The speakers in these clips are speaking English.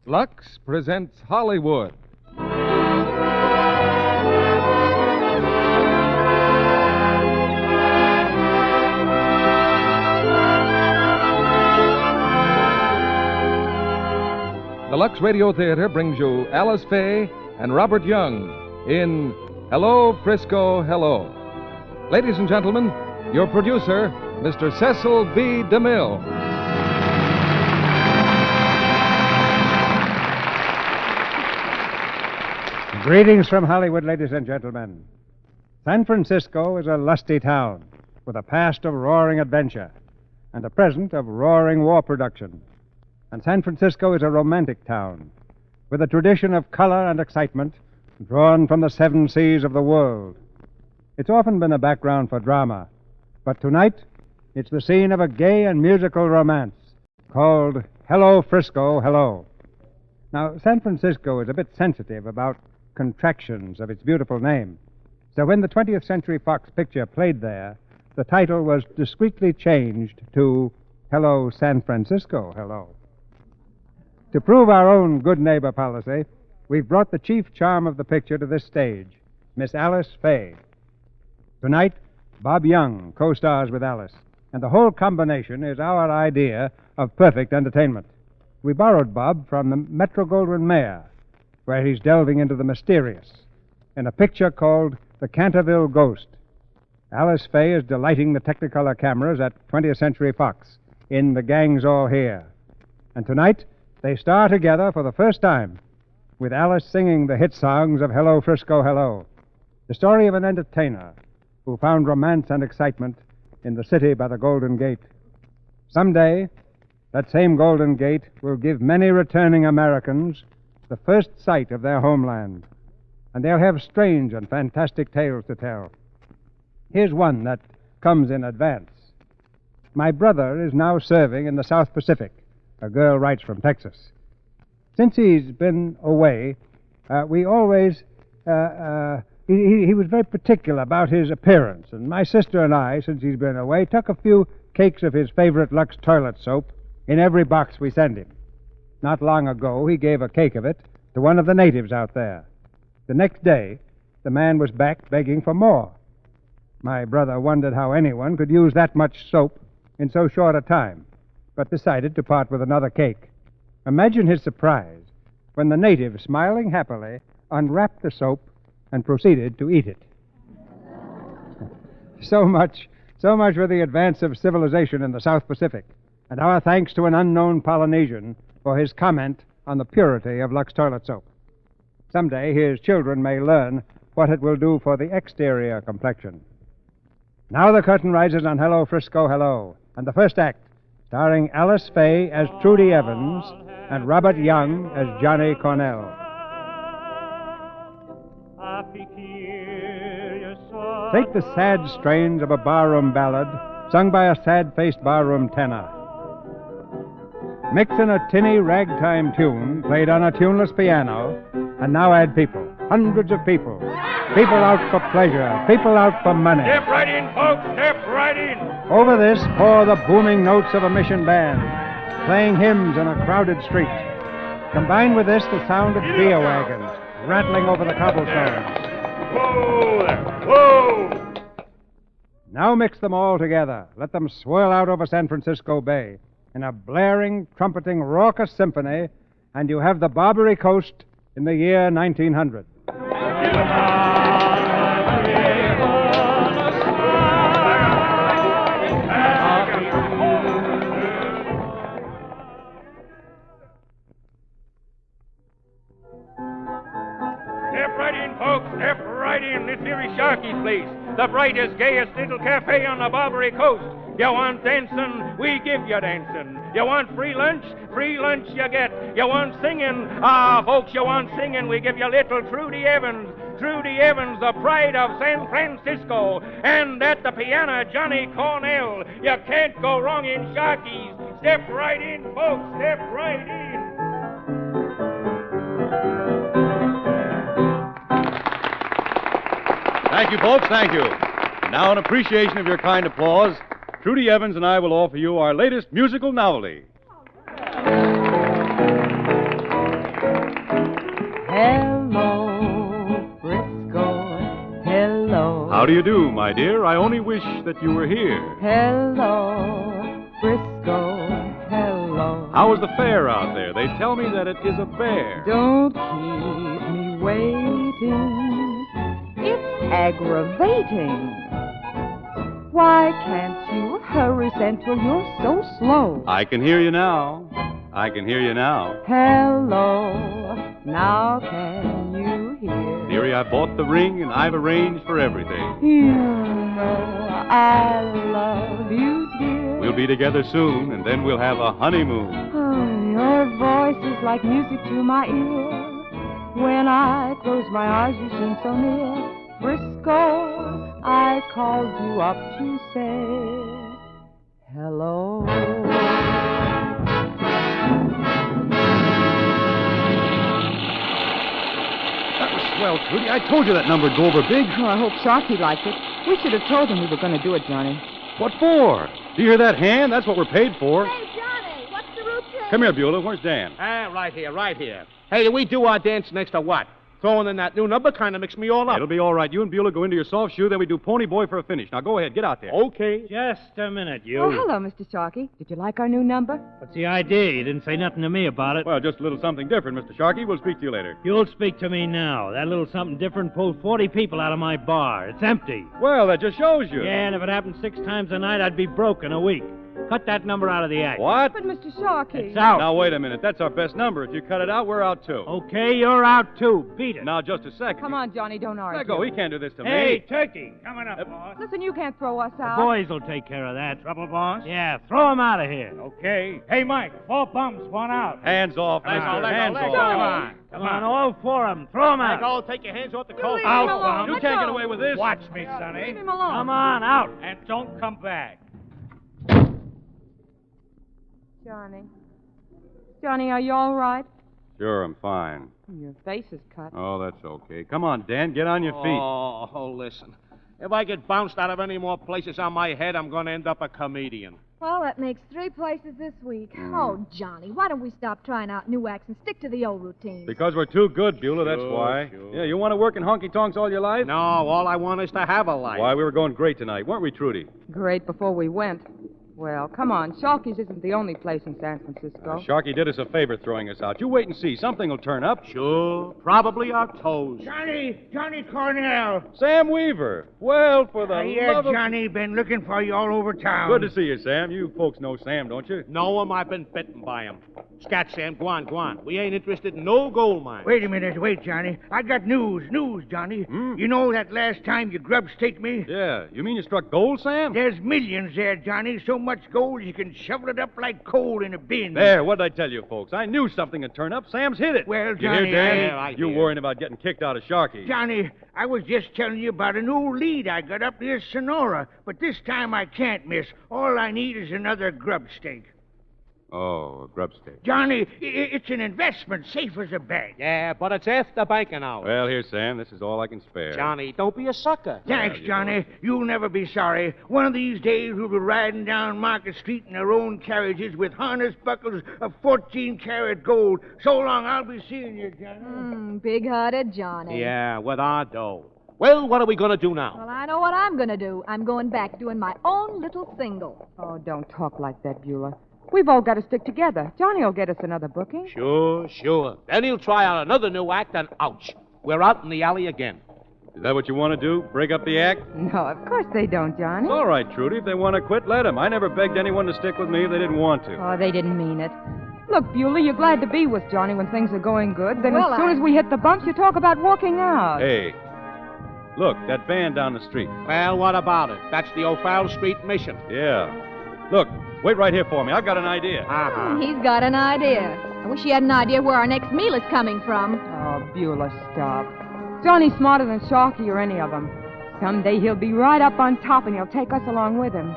Lux presents Hollywood. The Lux Radio Theatre brings you Alice Faye and Robert Young in Hello, Frisco, Hello. Ladies and gentlemen, your producer, Mr. Cecil B. DeMille. Greetings from Hollywood, ladies and gentlemen. San Francisco is a lusty town with a past of roaring adventure and a present of roaring war production. And San Francisco is a romantic town with a tradition of color and excitement drawn from the seven seas of the world. It's often been a background for drama, but tonight it's the scene of a gay and musical romance called Hello, Frisco, Hello. Now, San Francisco is a bit sensitive about contractions of its beautiful name. So when the 20th Century Fox picture played there, the title was discreetly changed to Hello, San Francisco, Hello. To prove our own good neighbor policy, we've brought the chief charm of the picture to this stage, Miss Alice Faye. Tonight, Bob Young co-stars with Alice, and the whole combination is our idea of perfect entertainment. We borrowed Bob from the Metro-Goldwyn-Mayer, where he's delving into the mysterious, in a picture called The Canterville Ghost. Alice Faye is delighting the Technicolor cameras at 20th Century Fox in The Gang's All Here. And tonight, they star together for the first time, with Alice singing the hit songs of Hello, Frisco, Hello, the story of an entertainer who found romance and excitement in the city by the Golden Gate. Someday, that same Golden Gate will give many returning Americans the first sight of their homeland, and they'll have strange and fantastic tales to tell. Here's one that comes in advance. My brother is now serving in the South Pacific. A girl writes from Texas. Since he's been away, he was very particular about his appearance, and my sister and I, since he's been away, took a few cakes of his favorite Lux toilet soap in every box we send him. Not long ago, he gave a cake of it to one of the natives out there. The next day, the man was back begging for more. My brother wondered how anyone could use that much soap in so short a time, but decided to part with another cake. Imagine his surprise when the native, smiling happily, unwrapped the soap and proceeded to eat it. So much for the advance of civilization in the South Pacific, and our thanks to an unknown Polynesian for his comment on the purity of Lux toilet soap. Someday his children may learn what it will do for the exterior complexion. Now the curtain rises on Hello, Frisco, Hello, and the first act, starring Alice Faye as Trudy Evans and Robert Young as Johnny Cornell. Take the sad strains of a barroom ballad sung by a sad-faced barroom tenor. Mix in a tinny ragtime tune played on a tuneless piano, and now add people, hundreds of people. People out for pleasure, people out for money. Step right in, folks, step right in. Over this pour the booming notes of a mission band, playing hymns in a crowded street. Combine with this the sound of beer wagons rattling over the cobblestones. Whoa there, whoa! Now mix them all together. Let them swirl out over San Francisco Bay in a blaring, trumpeting, raucous symphony, and you have the Barbary Coast in the year 1900. Step right in, folks, step right in. This here is Sharky's place, the brightest, gayest little cafe on the Barbary Coast. You want dancing, we give you dancing. You want free lunch you get. You want singing, folks, you want singing, we give you little Trudy Evans. Trudy Evans, the pride of San Francisco. And at the piano, Johnny Cornell. You can't go wrong in Sharky's. Step right in, folks, step right in. Thank you, folks, thank you. Now, in appreciation of your kind applause, Trudy Evans and I will offer you our latest musical novelty. How do you do, my dear? I only wish that you were here. Hello, Frisco, hello. How is the fair out there? They tell me that it is a bear. Don't keep me waiting. It's aggravating. Why can't you hurry, Central? You're so slow. I can hear you now. I can hear you now. Hello, now can you hear? Dearie, I bought the ring and I've arranged for everything. You know I love you, dear. We'll be together soon, and then we'll have a honeymoon. Oh, your voice is like music to my ear. When I close my eyes, you seem so near. Frisco, I called you up to say hello. That was swell, Trudy. I told you that number'd go over big. Oh, I hope Sharky liked it. We should have told him we were going to do it, Johnny. What for? Do you hear that hand? That's what we're paid for. Hey, Johnny, what's the routine? Come here, Beulah. Where's Dan? Right here. Hey, do we do our dance next to what? Throwing in that new number kind of mixed me all up. It'll be all right. You and Beulah go into your soft shoe, then we do Pony Boy for a finish. Now go ahead, get out there. Okay. Just a minute, you. Oh, hello, Mr. Sharky. Did you like our new number? What's the idea? You didn't say nothing to me about it. Well, just a little something different, Mr. Sharkey. We'll speak to you later. You'll speak to me now. That little something different pulled 40 people out of my bar. It's empty. Well, that just shows you. Yeah, and if it happened 6 times a night, I'd be broke in a week. Cut that number out of the act. What? But, Mr. Sharky. It's out. Now, wait a minute. That's our best number. If you cut it out, we're out, too. Okay, you're out, too. Beat it. Now, just a second. Come on, Johnny, don't argue. Let go. He can't do this to Hey, me. Turkey, coming up, boss. Listen, you can't throw us The out. boys will take care of that. Trouble, boss? Yeah, throw him out of here. Okay. Hey, Mike, 4 bums, 1 out. Hands off, Let mister. go, Hands let off. go. Come on. all 4 of them. Throw him out. Go, take your hands off the coat. leave him alone. You Let can't go. get away with this. Watch me, Sonny. Leave him alone. Come on, out. And don't come back. Johnny, are you all right? Sure, I'm fine. Your face is cut. Oh, that's okay. Come on, Dan. Get on your feet. Oh, listen. If I get bounced out of any more places on my head, I'm going to end up a comedian. Well, that makes 3 places this week. Oh, Johnny, why don't we stop trying out new acts and stick to the old routine? Because we're too good, Beulah, that's Sure, why. sure. Yeah, you want to work in honky-tonks all your life? No, all I want is to have a life. Why, we were going great tonight, weren't we, Trudy? Great before we went. Well, come on. Sharky's isn't the only place in San Francisco. Sharky did us a favor throwing us out. You wait and see. Something will turn up. Sure, probably our toes. Johnny Cornell. Sam Weaver. Well, for the love of... Johnny, been looking for you all over town. Good to see you, Sam. You folks know Sam, don't you? Know him, I've been bitten by him. Scat, Sam, go on. We ain't interested in no gold mine. Wait a minute, Johnny. I got news, Johnny. You know that last time you grub staked me? Yeah. You mean you struck gold, Sam? There's millions there, Johnny. So much gold you can shovel it up like coal in a bin. There, what'd I tell you, folks? I knew something would turn up. Sam's hit it. Well, You Johnny, hear, Dan? Yeah, I You hear. worrying about getting kicked out of Sharky. Johnny, I was just telling you about a new lead I got up near Sonora. But this time I can't miss. All I need is another grub stake. Oh, a grub stake. Johnny, it's an investment, safe as a bank. Yeah, but it's after banking hours. Well, here, Sam. This is all I can spare. Johnny, don't be a sucker. Thanks, Johnny. You'll never be sorry. One of these days we'll be riding down Market Street in our own carriages with harness buckles of 14-karat gold. So long, I'll be seeing you, Johnny. Big-hearted Johnny. Yeah, with our dough. Well, what are we going to do now? Well, I know what I'm going to do. I'm going back doing my own little single. Oh, don't talk like that, Beulah. We've all got to stick together. Johnny will get us another booking. Sure. Then he'll try out another new act, and ouch, we're out in the alley again. Is that what you want to do? Break up the act? No, of course they don't, Johnny. It's all right, Trudy. If they want to quit, let them. I never begged anyone to stick with me if they didn't want to. Oh, they didn't mean it. Look, Beulah, you're glad to be with Johnny when things are going good. Then Well, as soon as we hit the bumps, you talk about walking out. Hey, look, that van down the street. Well, what about it? That's the O'Farrell Street mission. Yeah. Look, wait right here for me. I've got an idea. He's got an idea. I wish he had an idea where our next meal is coming from. Oh, Beulah, stop. Johnny's smarter than Sharky or any of them. Someday he'll be right up on top and he'll take us along with him.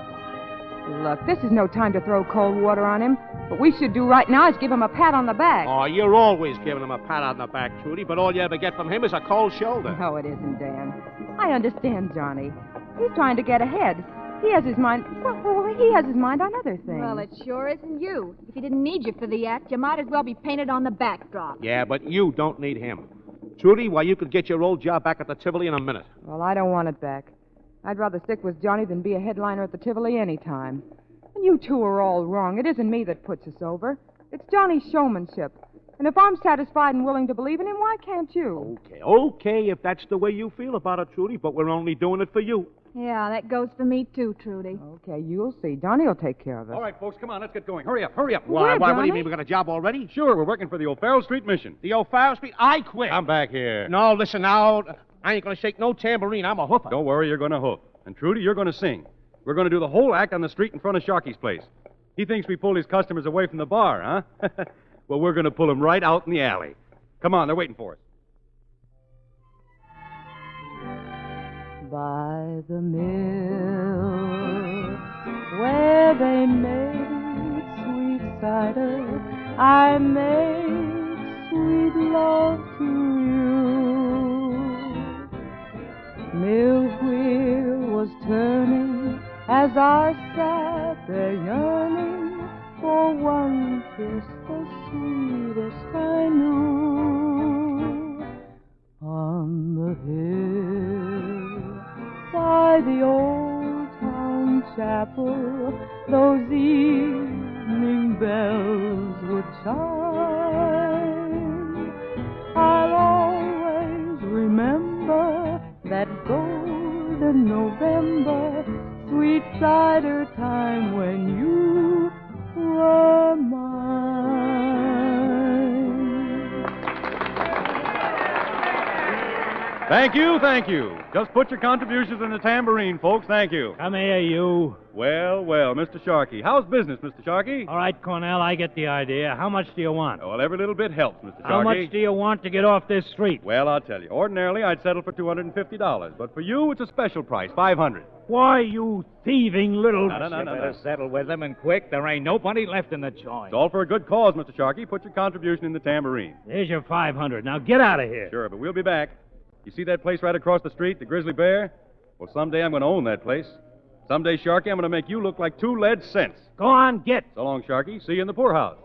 Look, this is no time to throw cold water on him. What we should do right now is give him a pat on the back. Oh, you're always giving him a pat on the back, Trudy, but all you ever get from him is a cold shoulder. No, it isn't, Dan. I understand Johnny. He's trying to get ahead. He has his mind... Well, he has his mind on other things. Well, it sure isn't you. If he didn't need you for the act, you might as well be painted on the backdrop. Yeah, but you don't need him. Trudy, why, you could get your old job back at the Tivoli in a minute. Well, I don't want it back. I'd rather stick with Johnny than be a headliner at the Tivoli any time. And you two are all wrong. It isn't me that puts us over. It's Johnny's showmanship. And if I'm satisfied and willing to believe in him, why can't you? Okay, if that's the way you feel about it, Trudy, but we're only doing it for you. Yeah, that goes for me, too, Trudy. Okay, you'll see. Johnny will take care of us. All right, folks, come on, let's get going. Hurry up, hurry up. Why, what do Johnny? you mean, we got a job already? Sure, we're working for the O'Farrell Street Mission. The O'Farrell Street? I quit. Come back here. No, listen now. I ain't gonna shake no tambourine. I'm a hoofer. Don't worry, you're going to hoof. And Trudy, you're going to sing. We're going to do the whole act on the street in front of Sharky's place. He thinks we pulled his customers away from the bar, huh? Well, we're going to pull them right out in the alley. Come on, they're waiting for us. By the mill where they make sweet cider, I make sweet love to you. Mill wheel was turning as I sat there yearning for one kiss, the sweetest I knew. On the hill by the old town chapel, those evening bells would chime. I'll always remember that golden November, sweet cider time when you were mine. Thank you, thank you. Just put your contributions in the tambourine, folks. Thank you. Come here, you. Well, Mr. Sharkey. How's business, Mr. Sharkey? All right, Cornell, I get the idea. How much do you want? Well, every little bit helps, Mr. Sharkey. How much do you want to get off this street? Well, I'll tell you. Ordinarily, I'd settle for $250, but for you, it's a special price, $500. Why, you thieving little... No. Better settle with them and quick. There ain't nobody left in the joint. It's all for a good cause, Mr. Sharkey. Put your contribution in the tambourine. There's your $500. Now get out of here. Sure, but we'll be back. You see that place right across the street, the Grizzly Bear? Well, someday I'm going to own that place. Someday, Sharky, I'm going to make you look like 2 lead cents. Go on, get. So long, Sharky. See you in the poorhouse.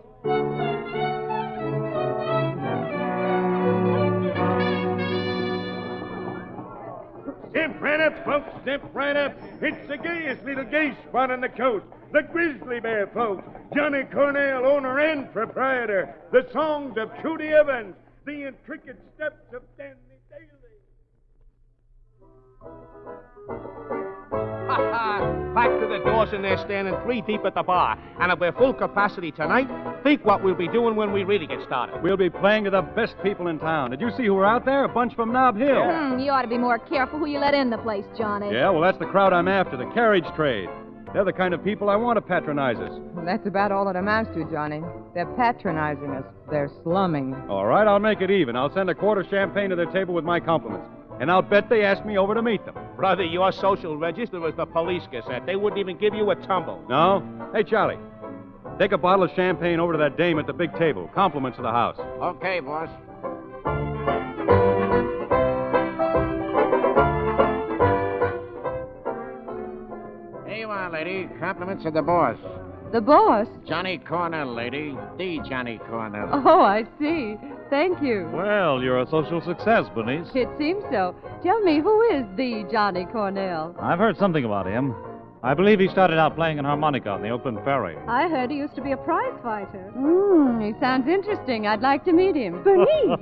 Step right up, folks. Step right up. It's the gayest little gay spot on the coast. The Grizzly Bear, folks. Johnny Cornell, owner and proprietor. The songs of Trudy Evans. The intricate steps of Danny Daly. Back to the doors and they're standing 3 deep at the bar. And if we're full capacity tonight, think what we'll be doing when we really get started. We'll be playing to the best people in town. Did you see who were out there? A bunch from Nob Hill. You ought to be more careful who you let in the place, Johnny. Yeah, well, that's the crowd I'm after, the carriage trade. They're the kind of people I want to patronize us. Well, that's about all it amounts to, Johnny. They're patronizing us. They're slumming. All right, I'll make it even. I'll send a quart of champagne to their table with my compliments. And I'll bet they ask me over to meet them. Brother, your social register is the police gazette. They wouldn't even give you a tumble. No? Hey, Charlie, take a bottle of champagne over to that dame at the big table. Compliments of the house. Okay, boss. Here you are, lady. Compliments of the boss. The boss? Johnny Cornell, lady. The Johnny Cornell. Oh, I see. Thank you. Well, you're a social success, Bernice. It seems so. Tell me, who is the Johnny Cornell? I've heard something about him. I believe he started out playing an harmonica on the Oakland Ferry. I heard he used to be a prize fighter. He sounds interesting. I'd like to meet him. Bernice!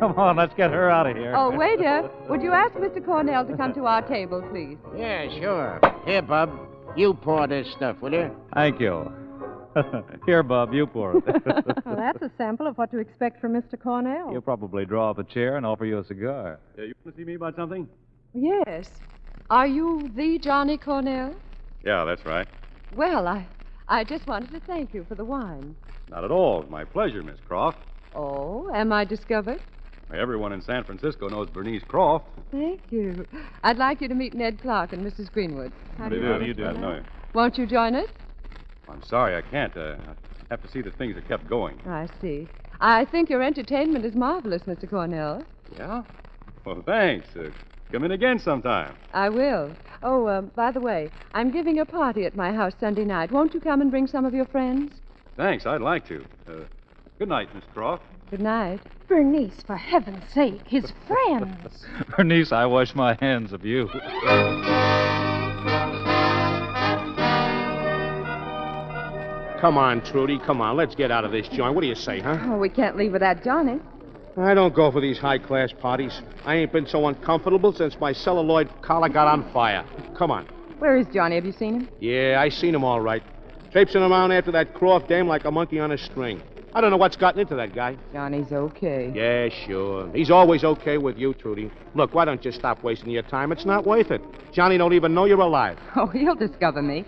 Come on, let's get her out of here. Oh, waiter, would you ask Mr. Cornell to come to our table, please? Yeah, sure. Here, Bub. You pour this stuff, will you? Thank you. Here, Bub, you pour it. Well, that's a sample of what to expect from Mr. Cornell. He'll probably draw up a chair and offer you a cigar. You want to see me about something? Yes. Are you the Johnny Cornell? Yeah, that's right. Well, I just wanted to thank you for the wine. Not at all. It's my pleasure, Miss Croft. Oh, am I discovered? Everyone in San Francisco knows Bernice Croft. Thank you. I'd like you to meet Ned Clark and Mrs. Greenwood. How do you do? I know you. Won't you join us? I'm sorry, I can't. I have to see that things are kept going. I see. I think your entertainment is marvelous, Mr. Cornell. Yeah? Well, thanks. Come in again sometime. I will. Oh, by the way, I'm giving a party at my house Sunday night. Won't you come and bring some of your friends? Thanks, I'd like to. Good night, Miss Croft. Good night. Bernice, for heaven's sake, his friends. Bernice, I wash my hands of you. Come on, Trudy, come on. Let's get out of this joint. What do you say, huh? Oh, we can't leave without Johnny. I don't go for these high-class parties. I ain't been so uncomfortable since my celluloid collar got on fire. Come on. Where is Johnny? Have you seen him? Yeah, I seen him all right. Traipsing around after that Croft dame like a monkey on a string. I don't know what's gotten into that guy. Johnny's okay. Yeah, sure. He's always okay with you, Trudy. Look, why don't you stop wasting your time? It's not worth it. Johnny don't even know you're alive. Oh, he'll discover me.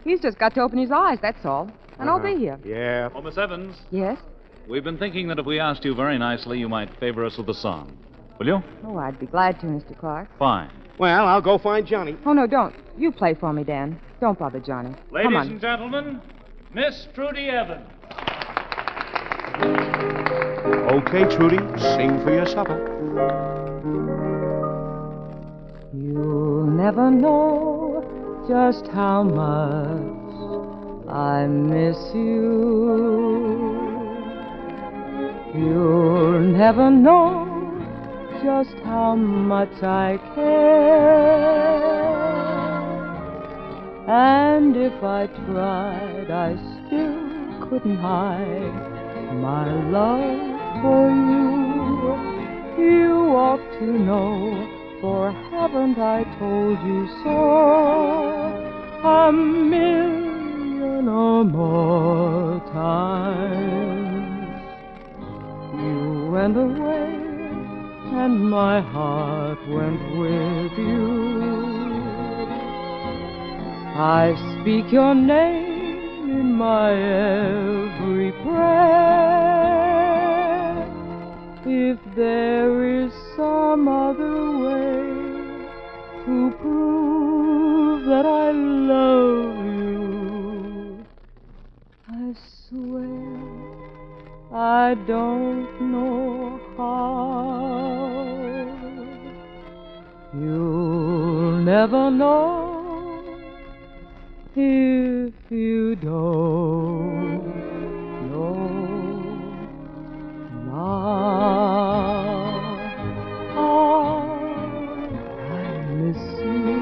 He's just got to open his eyes, that's all. And I'll be here. Yeah. Oh, Miss Evans. Yes? We've been thinking that if we asked you very nicely, you might favor us with a song. Will you? Oh, I'd be glad to, Mr. Clark. Fine. Well, I'll go find Johnny. Oh, no, don't. You play for me, Dan. Don't bother Johnny. Ladies Come on. and gentlemen, Miss Trudy Evans. Okay, Trudy, sing for your supper. You'll never know just how much I miss you. You'll never know just how much I care. And if I tried, I still couldn't hide my love for you. You ought to know, for haven't I told you so a million or more times? You went away, and my heart went with you. I speak your name in my every prayer. If there is some other way to prove that I love you, I swear I don't know how. You'll never know if you don't know now. I miss you.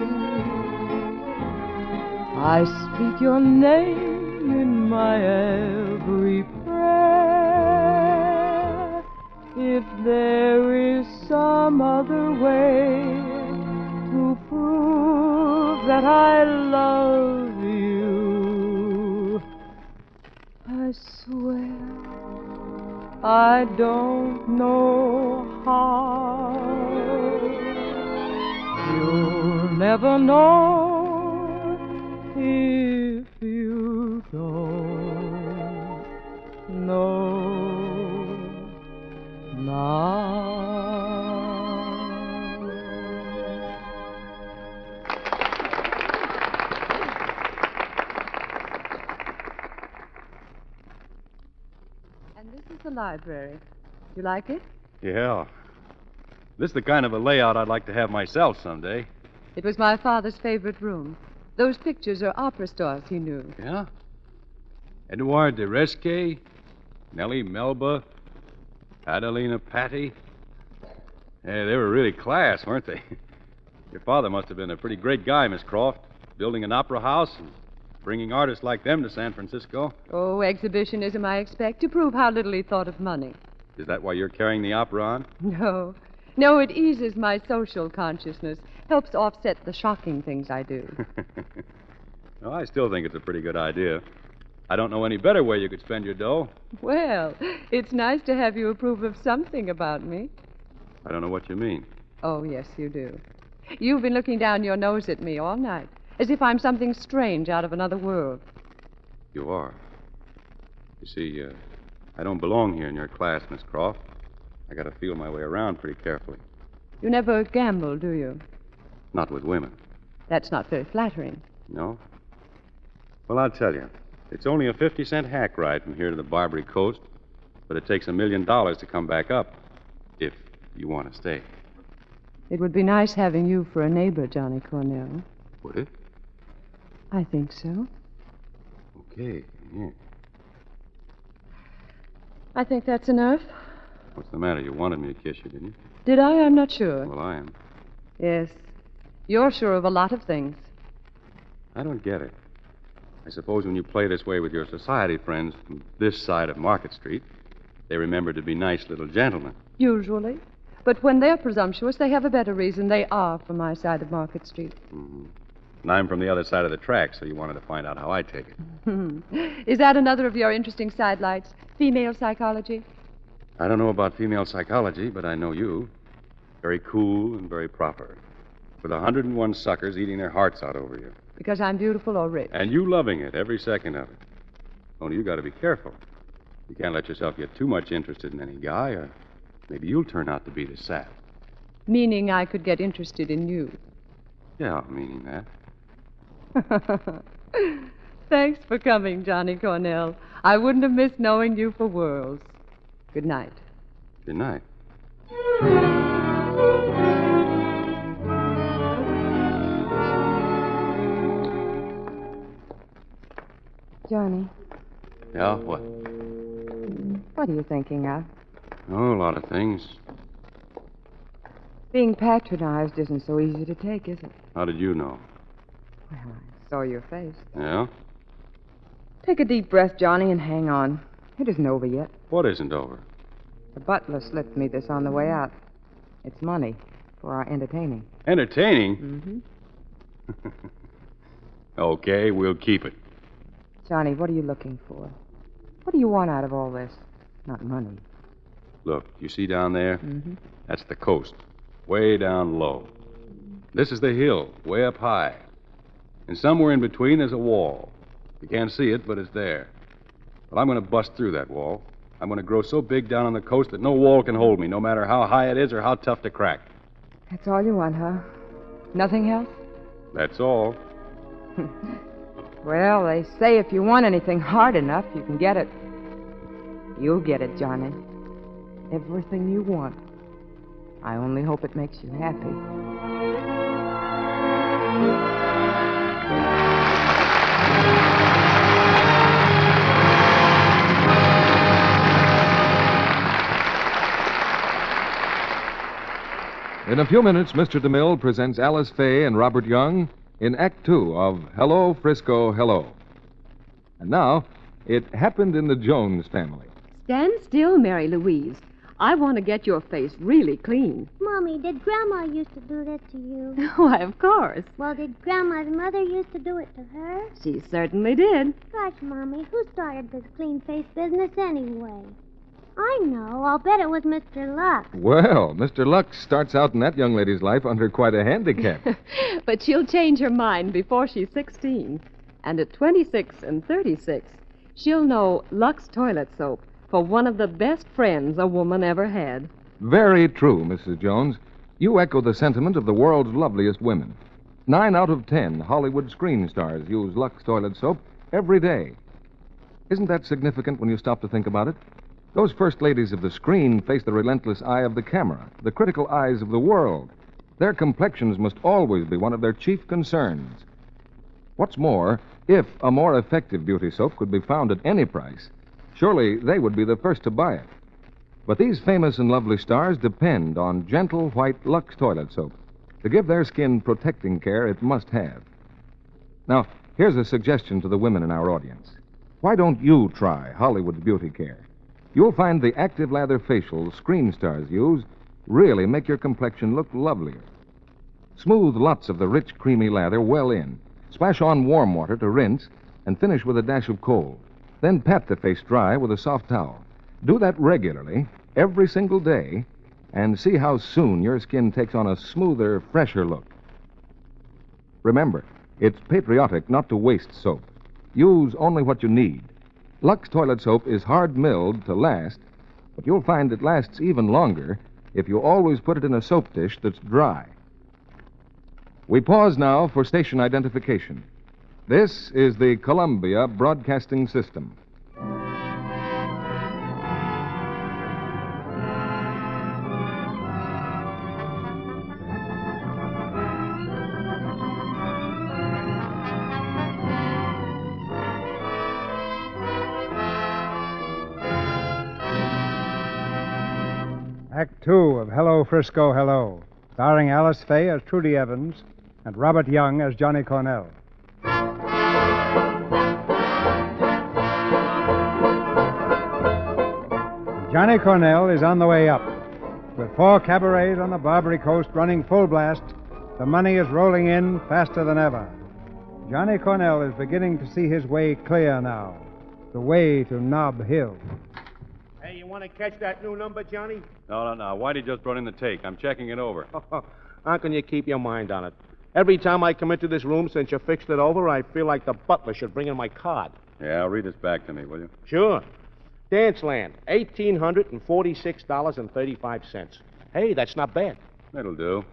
I speak your name in my every prayer. If there is some other way to prove that I love you, I swear I don't know how. You'll never know if you don't know now. And this is the library. You like it? Yeah. This is the kind of a layout I'd like to have myself someday. It was my father's favorite room. Those pictures are opera stars he knew. Yeah? Edouard de Resque, Nellie Melba, Adelina Patti. Yeah, they were really class, weren't they? Your father must have been a pretty great guy, Miss Croft, building an opera house and bringing artists like them to San Francisco. Oh, exhibitionism, I expect, to prove how little he thought of money. Is that why you're carrying the opera on? No. No, it eases my social consciousness, helps offset the shocking things I do. Well, I still think it's a pretty good idea. I don't know any better way you could spend your dough. Well, it's nice to have you approve of something about me. I don't know what you mean. Oh, yes, you do. You've been looking down your nose at me all night, as if I'm something strange out of another world. You are. You see, I don't belong here in your class, Miss Croft. I gotta feel my way around pretty carefully. You never gamble, do you? Not with women. That's not very flattering. No? Well, I'll tell you. It's only a 50-cent hack ride from here to the Barbary Coast, but it takes $1 million to come back up, if you want to stay. It would be nice having you for a neighbor, Johnny Cornell. Would it? I think so. Okay, yeah. I think that's enough. What's the matter? You wanted me to kiss you, didn't you? Did I? I'm not sure. Well, I am. Yes. You're sure of a lot of things. I don't get it. I suppose when you play this way with your society friends from this side of Market Street, they remember to be nice little gentlemen. Usually. But when they're presumptuous, they have a better reason. They are from my side of Market Street. Mm-hmm. And I'm from the other side of the track, so you wanted to find out how I take it. Is that another of your interesting sidelights? Female psychology? I don't know about female psychology, but I know you. Very cool and very proper. With 101 suckers eating their hearts out over you. Because I'm beautiful or rich. And you loving it, every second of it. Only you got to be careful. You can't let yourself get too much interested in any guy, or maybe you'll turn out to be the sap. Meaning I could get interested in you. Yeah, meaning that. Thanks for coming, Johnny Cornell. I wouldn't have missed knowing you for worlds. Good night. Good night. Johnny. Yeah, what? What are you thinking of? Oh, a lot of things. Being patronized isn't so easy to take, is it? How did you know? Well, I saw your face. Yeah? Take a deep breath, Johnny, and hang on. It isn't over yet. What isn't over? The butler slipped me this on the way out. It's money for our entertaining. Entertaining? Mm-hmm. Okay, we'll keep it. Johnny, what are you looking for? What do you want out of all this? Not money. Look, you see down there? Mm-hmm. That's the coast, way down low. This is the hill, way up high. And somewhere in between there's a wall. You can't see it, but it's there. Well, I'm going to bust through that wall. I'm going to grow so big down on the coast that no wall can hold me, no matter how high it is or how tough to crack. That's all you want, huh? Nothing else? That's all. Well, they say if you want anything hard enough, you can get it. You'll get it, Johnny. Everything you want. I only hope it makes you happy. In a few minutes, Mr. DeMille presents Alice Faye and Robert Young in Act Two of Hello, Frisco, Hello. And now, it happened in the Jones family. Stand still, Mary Louise. I want to get your face really clean. Mommy, did Grandma used to do that to you? Why, of course. Well, did Grandma's mother used to do it to her? She certainly did. Gosh, Mommy, who started this clean face business anyway? I know. I'll bet it was Mr. Lux. Well, Mr. Lux starts out in that young lady's life under quite a handicap. But she'll change her mind before she's 16. And at 26 and 36, she'll know Lux toilet soap for one of the best friends a woman ever had. Very true, Mrs. Jones. You echo the sentiment of the world's loveliest women. 9 out of 10 Hollywood screen stars use Lux toilet soap every day. Isn't that significant when you stop to think about it? Those first ladies of the screen face the relentless eye of the camera, the critical eyes of the world. Their complexions must always be one of their chief concerns. What's more, if a more effective beauty soap could be found at any price, surely they would be the first to buy it. But these famous and lovely stars depend on gentle white Lux toilet soap to give their skin protecting care it must have. Now, here's a suggestion to the women in our audience. Why don't you try Hollywood beauty care? You'll find the active lather facials screen stars use really make your complexion look lovelier. Smooth lots of the rich, creamy lather well in. Splash on warm water to rinse and finish with a dash of cold. Then pat the face dry with a soft towel. Do that regularly, every single day, and see how soon your skin takes on a smoother, fresher look. Remember, it's patriotic not to waste soap. Use only what you need. Lux toilet soap is hard-milled to last, but you'll find it lasts even longer if you always put it in a soap dish that's dry. We pause now for station identification. This is the Columbia Broadcasting System. Act 2 of Hello, Frisco, Hello, starring Alice Faye as Trudy Evans and Robert Young as Johnny Cornell. Johnny Cornell is on the way up. With 4 cabarets on the Barbary Coast running full blast, the money is rolling in faster than ever. Johnny Cornell is beginning to see his way clear now, the way to Nob Hill. Hey, you want to catch that new number, Johnny? No. Why'd he just run in the take? I'm checking it over. How can you keep your mind on it? Every time I come into this room since you fixed it over, I feel like the butler should bring in my card. Yeah, read this back to me, will you? Sure. Danceland, $1,846.35. Hey, that's not bad. It'll do.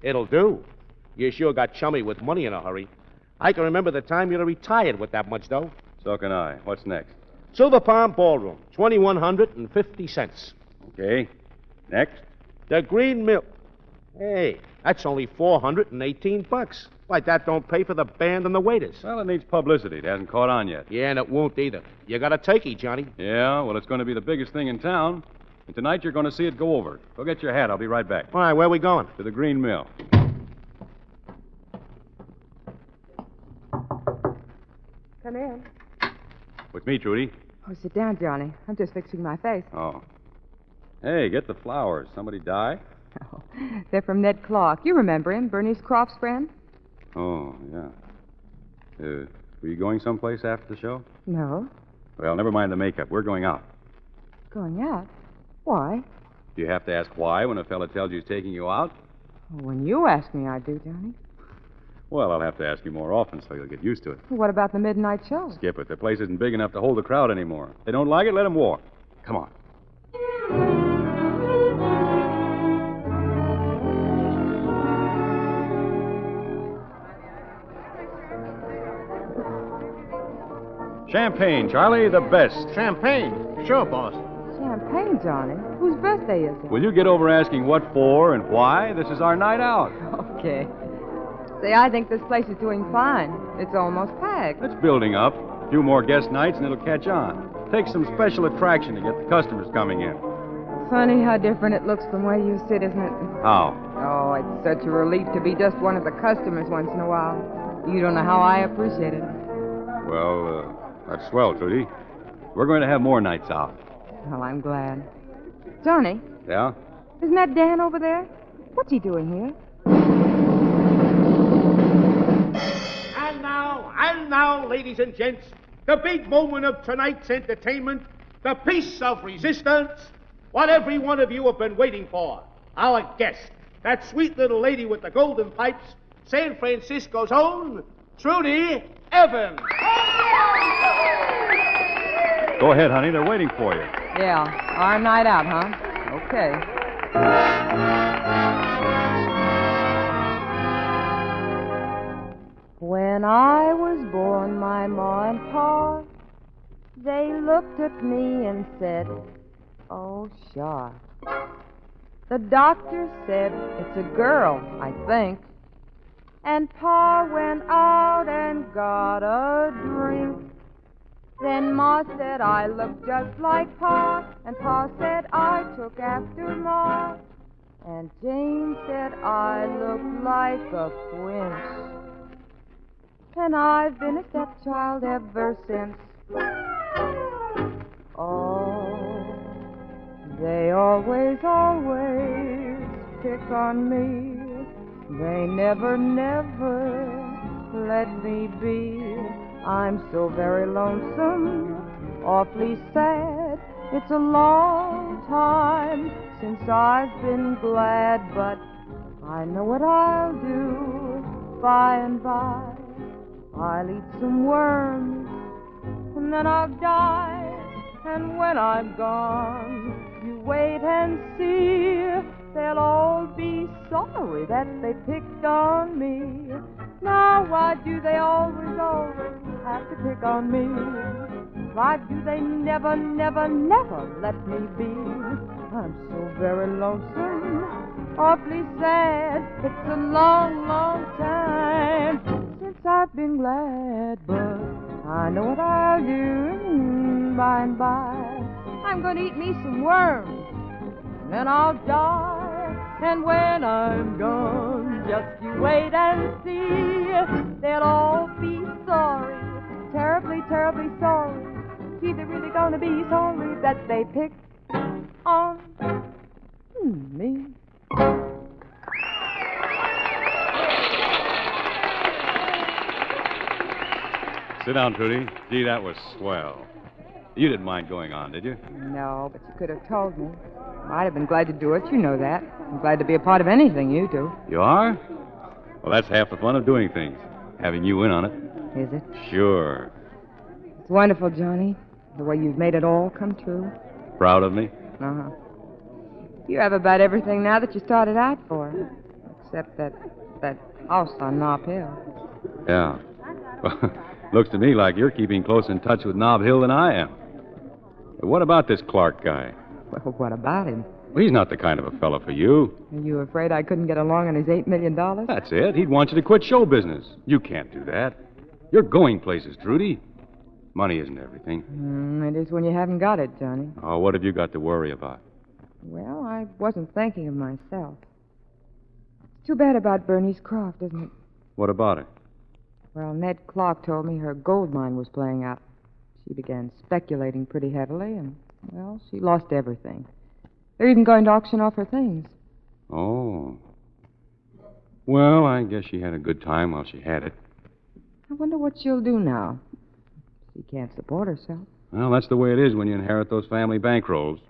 It'll do. You sure got chummy with money in a hurry. I can remember the time you'd retired with that much dough. So can I. What's next? Silver Palm Ballroom, $2,150. Okay. Next? The Green Mill. Hey, that's only $418. Like that don't pay for the band and the waiters. Well, it needs publicity. It hasn't caught on yet. Yeah, and it won't either. You got a turkey, Johnny. Yeah, well, it's going to be the biggest thing in town. And tonight you're going to see it go over. Go get your hat. I'll be right back. All right, where are we going? To the Green Mill. Come in. With me, Trudy. Oh, sit down, Johnny. I'm just fixing my face. Oh. Hey, get the flowers. Somebody die? Oh, they're from Ned Clark. You remember him, Bernice Croft's friend? Oh, yeah. Were you going someplace after the show? No. Well, never mind the makeup. We're going out. Going out? Why? Do you have to ask why when a fella tells you he's taking you out? Well, when you ask me, I do, Johnny. Well, I'll have to ask you more often so you'll get used to it. Well, what about the midnight show? Skip it. The place isn't big enough to hold the crowd anymore. If they don't like it, let them walk. Come on. Champagne, Charlie, the best. Champagne? Sure, boss. Champagne, Johnny? Whose birthday is it? Will you get over asking what for and why? This is our night out. Okay. Say, I think this place is doing fine. It's almost packed. It's building up. A few more guest nights and it'll catch on. Takes some special attraction to get the customers coming in. Funny how different it looks from where you sit, isn't it? How? Oh, it's such a relief to be just one of the customers once in a while. You don't know how I appreciate it. Well, that's swell, Trudy. We're going to have more nights out. Well, I'm glad. Johnny? Yeah? Isn't that Dan over there? What's he doing here? And now, ladies and gents, the big moment of tonight's entertainment, the piece of resistance, what every one of you have been waiting for. Our guest, that sweet little lady with the golden pipes, San Francisco's own Trudy Evans. Go ahead, honey. They're waiting for you. Yeah, our night out, huh? Okay. When I was born, my ma and pa, they looked at me and said, oh, sure. The doctor said, it's a girl, I think. And pa went out and got a drink. Then Ma said I looked just like Pa, and Pa said I took after Ma. And Jane said I looked like a prince. And I've been a stepchild ever since. Oh, they always pick on me. They never let me be. I'm so very lonesome, awfully sad. It's a long time since I've been glad, but I know what I'll do by and by. I'll eat some worms, and then I'll die. And when I'm gone, you wait and see. They'll all be sorry that they picked on me. Now, why do they always have to pick on me? Why do they never let me be? I'm so very lonesome, awfully sad. It's a long time since I've been glad, but I know what I'll do by and by. I'm going to eat me some worms. then I'll die. And when I'm gone, just you wait and see. They'll all be sorry, terribly, terribly sorry. See, they're really gonna be sorry that they picked on me. Sit down, Trudy. Gee, that was swell. You didn't mind going on, did you? No, but you could have told me. I'd have been glad to do it. You know that. I'm glad to be a part of anything you do. You are? Well, that's half the fun of doing things. Having you in on it. Is it? Sure. It's wonderful, Johnny. The way you've made it all come true. Proud of me? Uh-huh. You have about everything now that you started out for. Except that house on Nob Hill. Yeah. Well, looks to me like you're keeping close in touch with Nob Hill than I am. But what about this Clark guy? Well, what about him? Well, he's not the kind of a fellow for you. Are you afraid I couldn't get along on his $8 million? That's it. He'd want you to quit show business. You can't do that. You're going places, Trudy. Money isn't everything. It is when you haven't got it, Johnny. Oh, what have you got to worry about? Well, I wasn't thinking of myself. It's too bad about Bernice Croft, isn't it? What about it? Well, Ned Clark told me her gold mine was playing out. She began speculating pretty heavily, and, well, she lost everything. They're even going to auction off her things. Oh. Well, I guess she had a good time while she had it. I wonder what she'll do now. She can't support herself. Well, that's the way it is when you inherit those family bankrolls.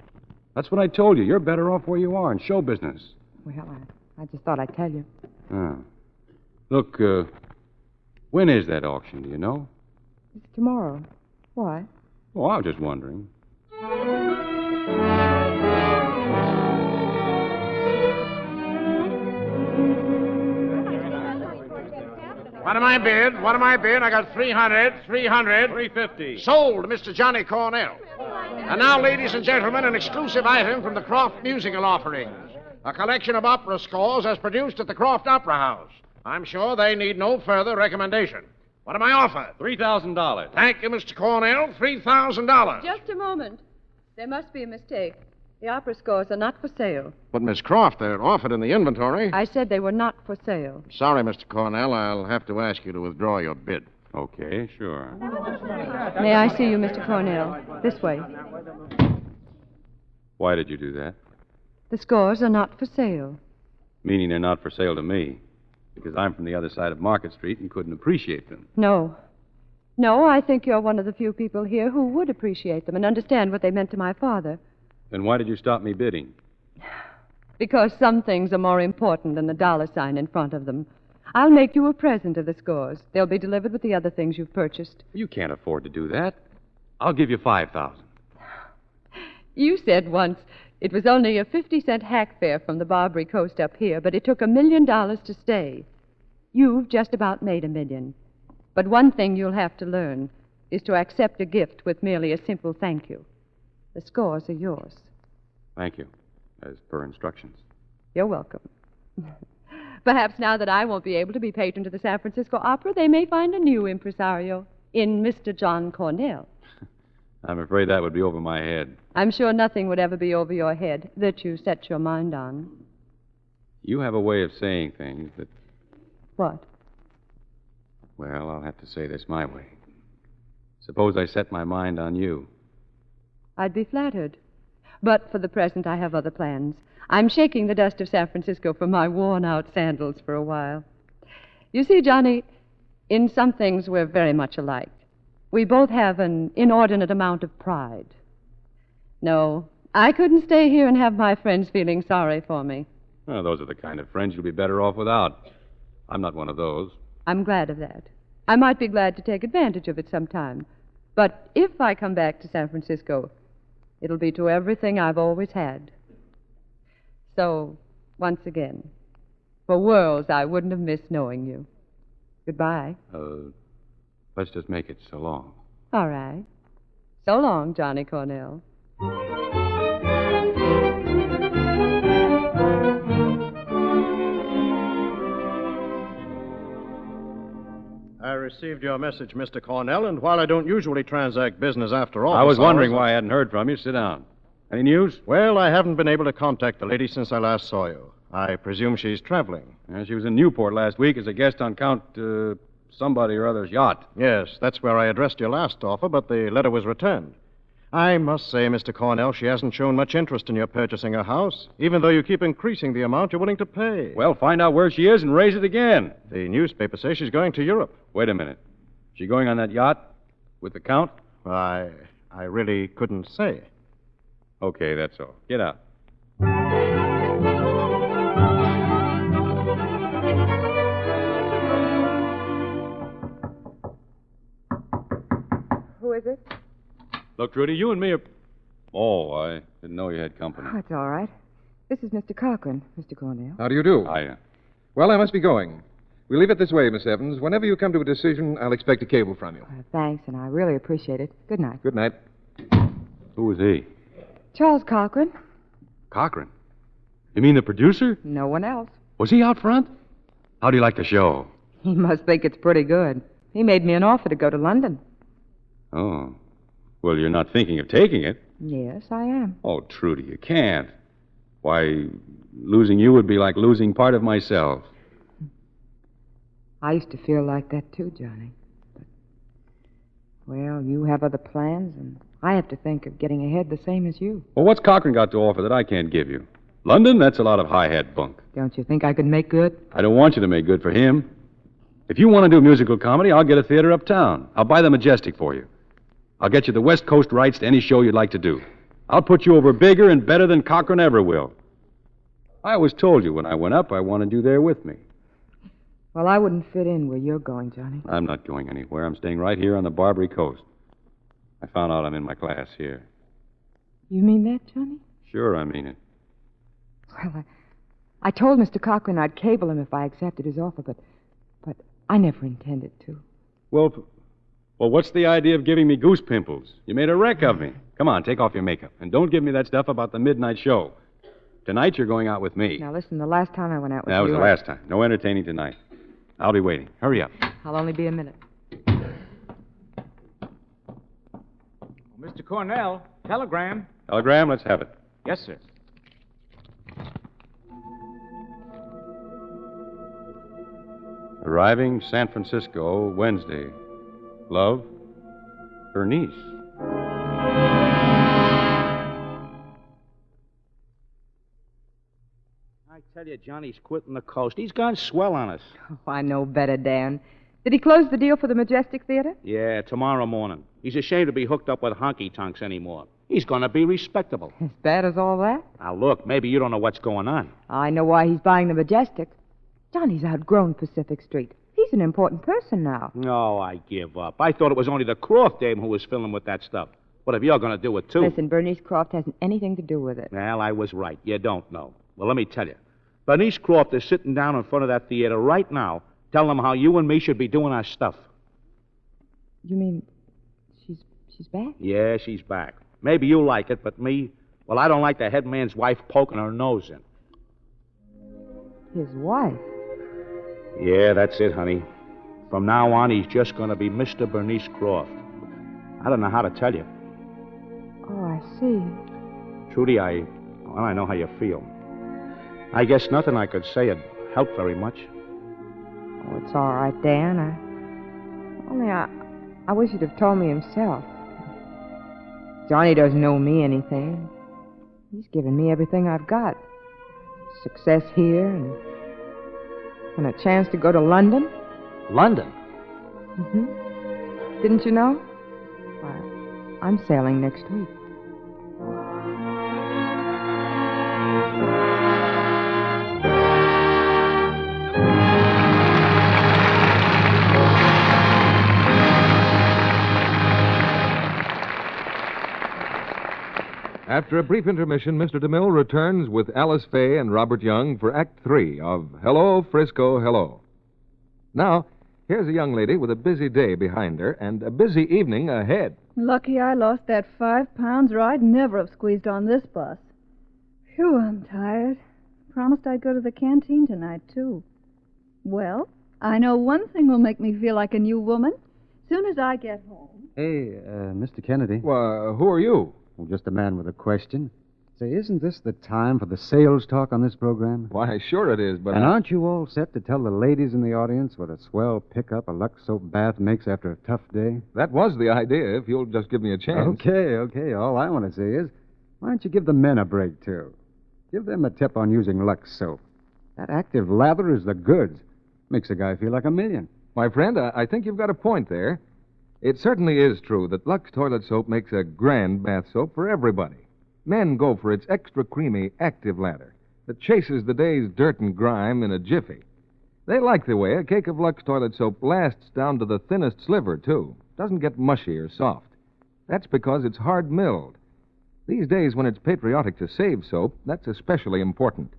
That's what I told you. You're better off where you are in show business. Well, I just thought I'd tell you. Ah. Look, when is that auction, do you know? It's tomorrow. Why? Oh, I was just wondering. What am I bid? What am I bid? I got 300, 300. 350. Sold, Mr. Johnny Cornell. And now, ladies and gentlemen, an exclusive item from the Croft Musical Offerings. A collection of opera scores as produced at the Croft Opera House. I'm sure they need no further recommendation. What am I offered? $3,000. Thank you, Mr. Cornell. $3,000. Just a moment. There must be a mistake. The opera scores are not for sale. But, Miss Croft, they're offered in the inventory. I said they were not for sale. Sorry, Mr. Cornell. I'll have to ask you to withdraw your bid. Okay, sure. May I see you, Mr. Cornell? This way. Why did you do that? The scores are not for sale. Meaning they're not for sale to me. Because I'm from the other side of Market Street and couldn't appreciate them. No. No, I think you're one of the few people here who would appreciate them and understand what they meant to my father. Then why did you stop me bidding? Because some things are more important than the dollar sign in front of them. I'll make you a present of the scores. They'll be delivered with the other things you've purchased. You can't afford to do that. I'll give you $5,000. You said once it was only a 50-cent hack fare from the Barbary Coast up here, but it took $1 million to stay. You've just about made $1 million. But one thing you'll have to learn is to accept a gift with merely a simple thank you. The scores are yours. Thank you, as per instructions. You're welcome. Perhaps now that I won't be able to be patron to the San Francisco Opera, they may find a new impresario in Mr. John Cornell. I'm afraid that would be over my head. I'm sure nothing would ever be over your head that you set your mind on. You have a way of saying things that... What? Well, I'll have to say this my way. Suppose I set my mind on you. I'd be flattered. But for the present, I have other plans. I'm shaking the dust of San Francisco from my worn-out sandals for a while. You see, Johnny, in some things we're very much alike. We both have an inordinate amount of pride. No, I couldn't stay here and have my friends feeling sorry for me. Well, those are the kind of friends you'll be better off without. I'm not one of those. I'm glad of that. I might be glad to take advantage of it sometime. But if I come back to San Francisco, it'll be to everything I've always had. So, once again, for worlds I wouldn't have missed knowing you. Goodbye. Let's just make it so long. All right. So long, Johnny Cornell. I received your message, Mr. Cornell, and while I don't usually transact business after all... I was wondering why I hadn't heard from you. Sit down. Any news? Well, I haven't been able to contact the lady since I last saw you. I presume she's traveling. Yeah, she was in Newport last week as a guest on Count somebody or other's yacht. Yes, that's where I addressed your last offer, but the letter was returned. I must say, Mr. Cornell, she hasn't shown much interest in your purchasing a house, even though you keep increasing the amount you're willing to pay. Well, find out where she is and raise it again. The newspaper says she's going to Europe. Wait a minute. She going on that yacht with the Count? I really couldn't say. Okay, that's all. Get out. Who is it? Look, Trudy, you and me are... Oh, I didn't know you had company. Oh, it's all right. This is Mr. Cochran, Mr. Cornell. How do you do? Hiya. Well, I must be going. We'll leave it this way, Miss Evans. Whenever you come to a decision, I'll expect a cable from you. Thanks, and I really appreciate it. Good night. Good night. Who was he? Charles Cochran. Cochran? You mean the producer? No one else. Was he out front? How do you like the show? He must think it's pretty good. He made me an offer to go to London. Oh. Well, you're not thinking of taking it. Yes, I am. Oh, Trudy, you can't. Why, losing you would be like losing part of myself. I used to feel like that too, Johnny. But, well, you have other plans, and I have to think of getting ahead the same as you. Well, what's Cochran got to offer that I can't give you? London? That's a lot of high-hat bunk. Don't you think I could make good? I don't want you to make good for him. If you want to do musical comedy, I'll get a theater uptown. I'll buy the Majestic for you. I'll get you the West Coast rights to any show you'd like to do. I'll put you over bigger and better than Cochran ever will. I always told you when I went up, I wanted you there with me. Well, I wouldn't fit in where you're going, Johnny. I'm not going anywhere. I'm staying right here on the Barbary Coast. I found out I'm in my class here. You mean that, Johnny? Sure, I mean it. Well, I told Mr. Cochran I'd cable him if I accepted his offer, but I never intended to. Well, what's the idea of giving me goose pimples? You made a wreck of me. Come on, take off your makeup. And don't give me that stuff about the midnight show. Tonight you're going out with me. Now, listen, the last time I went out with you... That was the last time. No entertaining tonight. I'll be waiting. Hurry up. I'll only be a minute. Mr. Cornell, telegram. Telegram? Let's have it. Yes, sir. Arriving San Francisco Wednesday. Love, Bernice. I tell you, Johnny's quitting the coast. He's gone swell on us. Oh, I know better, Dan. Did he close the deal for the Majestic Theater? Yeah, tomorrow morning. He's ashamed to be hooked up with honky-tonks anymore. He's going to be respectable. As bad as all that? Now, look, maybe you don't know what's going on. I know why he's buying the Majestic. Johnny's outgrown Pacific Street. He's an important person now. No, I give up. I thought it was only the Croft dame who was filling with that stuff. What if you're going to do it, too? Listen, Bernice Croft hasn't anything to do with it. Well, I was right. You don't know. Well, let me tell you. Bernice Croft is sitting down in front of that theater right now, telling them how you and me should be doing our stuff. You mean she's back? Yeah, she's back. Maybe you like it, but me, well, I don't like the head man's wife poking her nose in. His wife? Yeah, that's it, honey. From now on, he's just going to be Mr. Bernice Croft. I don't know how to tell you. Oh, I see. Trudy, I know how you feel. I guess nothing I could say would help very much. Oh, it's all right, Dan. I wish you'd have told me himself. Johnny doesn't owe me anything. He's given me everything I've got. Success here and a chance to go to London. London? Mm-hmm. Didn't you know? Why, I'm sailing next week. After a brief intermission, Mr. DeMille returns with Alice Faye and Robert Young for Act 3 of Hello, Frisco, Hello. Now, here's a young lady with a busy day behind her and a busy evening ahead. Lucky I lost that 5 pounds, or I'd never have squeezed on this bus. Phew, I'm tired. Promised I'd go to the canteen tonight, too. Well, I know one thing will make me feel like a new woman. Soon as I get home. Hey, Mr. Kennedy. Well, who are you? Well, just a man with a question. Say, isn't this the time for the sales talk on this program? Why, sure it is, but... And aren't you all set to tell the ladies in the audience what a swell pickup a Lux soap bath makes after a tough day? That was the idea, if you'll just give me a chance. Okay. All I want to say is, why don't you give the men a break, too? Give them a tip on using Lux soap. That active lather is the goods. Makes a guy feel like a million. My friend, I think you've got a point there. It certainly is true that Lux toilet soap makes a grand bath soap for everybody. Men go for its extra creamy, active lather that chases the day's dirt and grime in a jiffy. They like the way a cake of Lux toilet soap lasts down to the thinnest sliver, too. Doesn't get mushy or soft. That's because it's hard milled. These days, when it's patriotic to save soap, that's especially important.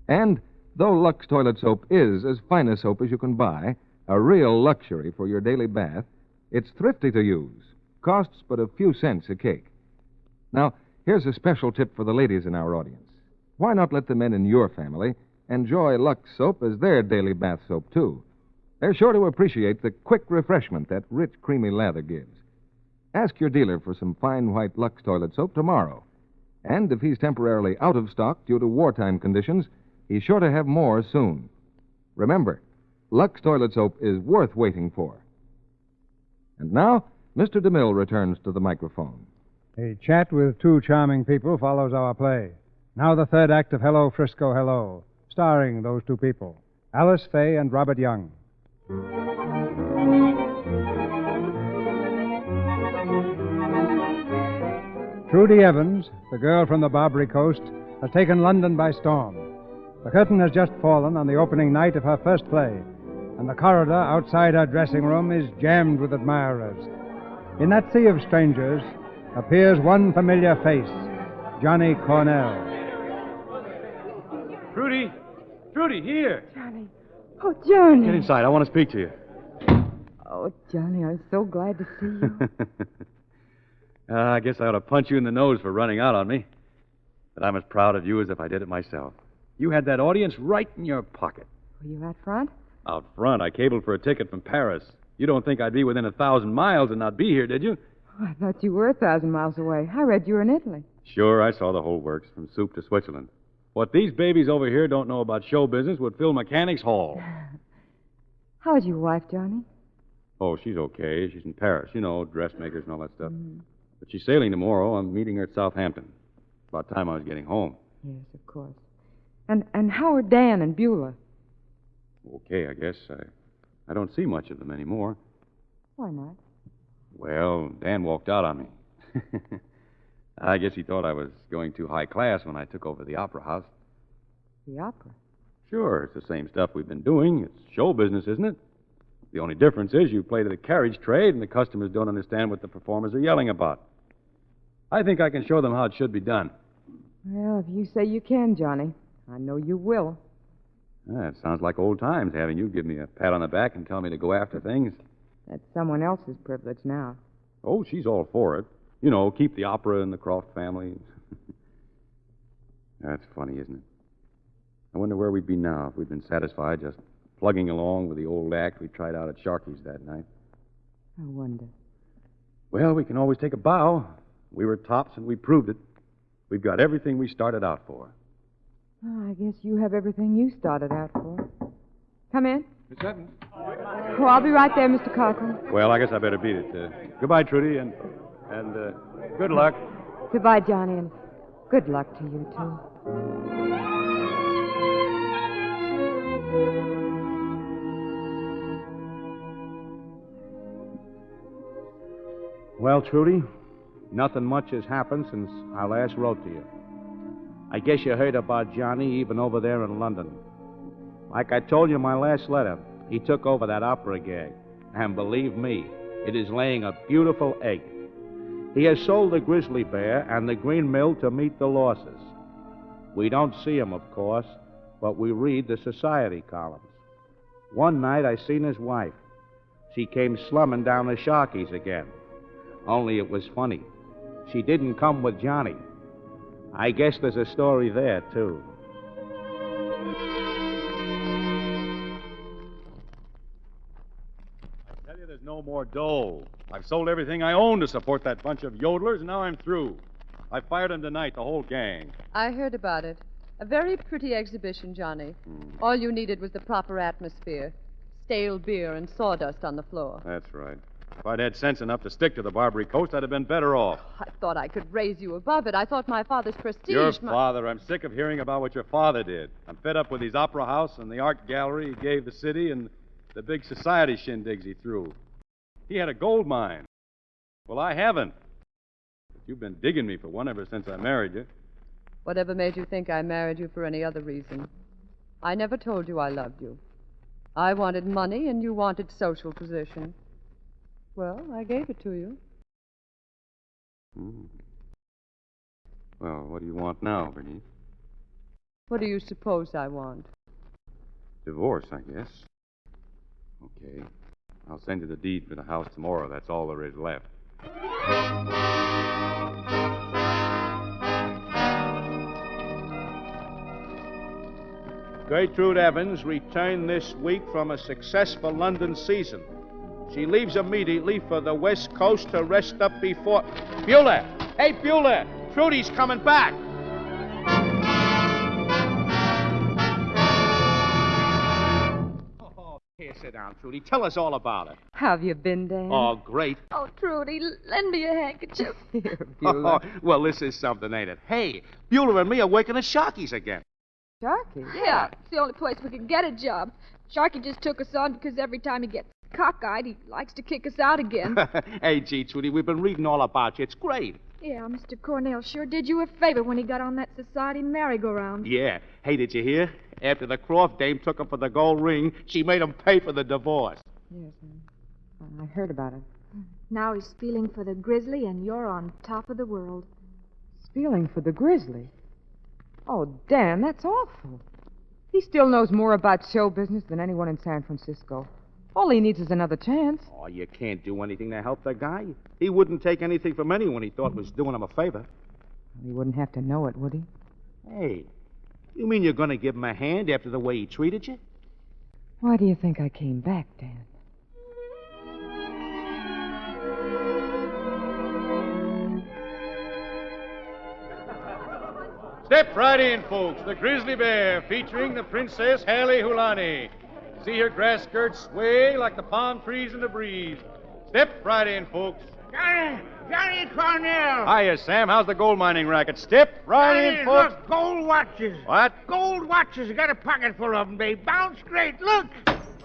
And though Lux toilet soap is as fine a soap as you can buy, a real luxury for your daily bath, it's thrifty to use. Costs but a few cents a cake. Now, here's a special tip for the ladies in our audience. Why not let the men in your family enjoy Lux soap as their daily bath soap, too? They're sure to appreciate the quick refreshment that rich, creamy lather gives. Ask your dealer for some fine white Lux toilet soap tomorrow. And if he's temporarily out of stock due to wartime conditions, he's sure to have more soon. Remember, Lux toilet soap is worth waiting for. And now, Mr. DeMille returns to the microphone. A chat with two charming people follows our play. Now the third act of Hello, Frisco, Hello, starring those two people, Alice Faye and Robert Young. Trudy Evans, the girl from the Barbary Coast, has taken London by storm. The curtain has just fallen on the opening night of her first play, and the corridor outside her dressing room is jammed with admirers. In that sea of strangers appears one familiar face, Johnny Cornell. Trudy, here. Johnny. Oh, Johnny. Get inside. I want to speak to you. Oh, Johnny, I'm so glad to see you. I guess I ought to punch you in the nose for running out on me. But I'm as proud of you as if I did it myself. You had that audience right in your pocket. Were you out front? Out front. I cabled for a ticket from Paris. You don't think I'd be within 1,000 miles and not be here, did you? Oh, I thought you were 1,000 miles away. I read you were in Italy. Sure, I saw the whole works, from soup to Switzerland. What these babies over here don't know about show business would fill Mechanics Hall. How's your wife, Johnny? Oh, she's okay. She's in Paris. You know, dressmakers and all that stuff. But she's sailing tomorrow. I'm meeting her at Southampton. About time I was getting home. Yes, of course. And how are Dan and Beulah? Okay, I guess. I don't see much of them anymore. Why not? Well, Dan walked out on me. I guess he thought I was going too high class when I took over the opera house. The opera? Sure, it's the same stuff we've been doing. It's show business, isn't it? The only difference is you play to the carriage trade and the customers don't understand what the performers are yelling about. I think I can show them how it should be done. Well, if you say you can, Johnny, I know you will. It sounds like old times, having you give me a pat on the back and tell me to go after things. That's someone else's privilege now. Oh, she's all for it. You know, keep the opera in the Croft family. That's funny, isn't it? I wonder where we'd be now if we'd been satisfied just plugging along with the old act we tried out at Sharkey's that night. I wonder. Well, we can always take a bow. We were tops and we proved it. We've got everything we started out for. Oh, I guess you have everything you started out for. Come in. Miss Evans. Oh, I'll be right there, Mr. Cochran. Well, I guess I better beat it. Goodbye, Trudy, and good luck. Goodbye, Johnny, and good luck to you, too. Well, Trudy, nothing much has happened since I last wrote to you. I guess you heard about Johnny even over there in London. Like I told you in my last letter, he took over that opera gig. And believe me, it is laying a beautiful egg. He has sold the Grizzly Bear and the Green Mill to meet the losses. We don't see him, of course, but we read the society columns. One night I seen his wife. She came slumming down the Sharkey's again. Only it was funny. She didn't come with Johnny. I guess there's a story there, too. I tell you, there's no more dough. I've sold everything I own to support that bunch of yodelers, and now I'm through. I fired them tonight, the whole gang. I heard about it. A very pretty exhibition, Johnny. All you needed was the proper atmosphere. Stale beer and sawdust on the floor. That's right. If I'd had sense enough to stick to the Barbary Coast, I'd have been better off. I thought I could raise you above it. I thought my father's prestige... Your father. I'm sick of hearing about what your father did. I'm fed up with his opera house and the art gallery he gave the city and the big society shindigs he threw. He had a gold mine. Well, I haven't. But you've been digging me for one ever since I married you. Whatever made you think I married you for any other reason? I never told you I loved you. I wanted money and you wanted social position. Well, I gave it to you. Well, what do you want now, Bernice? What do you suppose I want? Divorce, I guess. Okay. I'll send you the deed for the house tomorrow. That's all there is left. Gertrude Evans returned this week from a successful London season. She leaves immediately for the West Coast to rest up before... Bueller! Hey, Bueller! Trudy's coming back! Oh, here, sit down, Trudy. Tell us all about it. How have you been, Dan? Oh, great. Oh, Trudy, lend me a handkerchief. Here, Bueller. Well, this is something, ain't it? Hey, Bueller and me are working at Sharky's again. Sharky? Yeah, it's the only place we can get a job. Sharky just took us on because every time he gets cockeyed, he likes to kick us out again. Hey, gee, Trudy, we've been reading all about you. It's great. Yeah, Mr. Cornell sure did you a favor when he got on that society merry-go-round. Yeah. Hey, did you hear? After the Croft dame took him for the gold ring, she made him pay for the divorce. Yes, I heard about it. Now he's feeling for the grizzly, and you're on top of the world. Feeling for the grizzly? Oh, Dan, that's awful. He still knows more about show business than anyone in San Francisco. All he needs is another chance. Oh, you can't do anything to help the guy. He wouldn't take anything from anyone he thought was doing him a favor. He wouldn't have to know it, would he? Hey, you mean you're going to give him a hand after the way he treated you? Why do you think I came back, Dan? Step right in, folks. The Grizzly Bear, featuring the Princess Halle Hulani. See her grass skirts sway like the palm trees in the breeze. Step right in, folks. Johnny Cornell. Hiya, Sam. How's the gold mining racket? Step right in, folks. Look, gold watches. What? Gold watches. I got a pocket full of them. They bounce great. Look.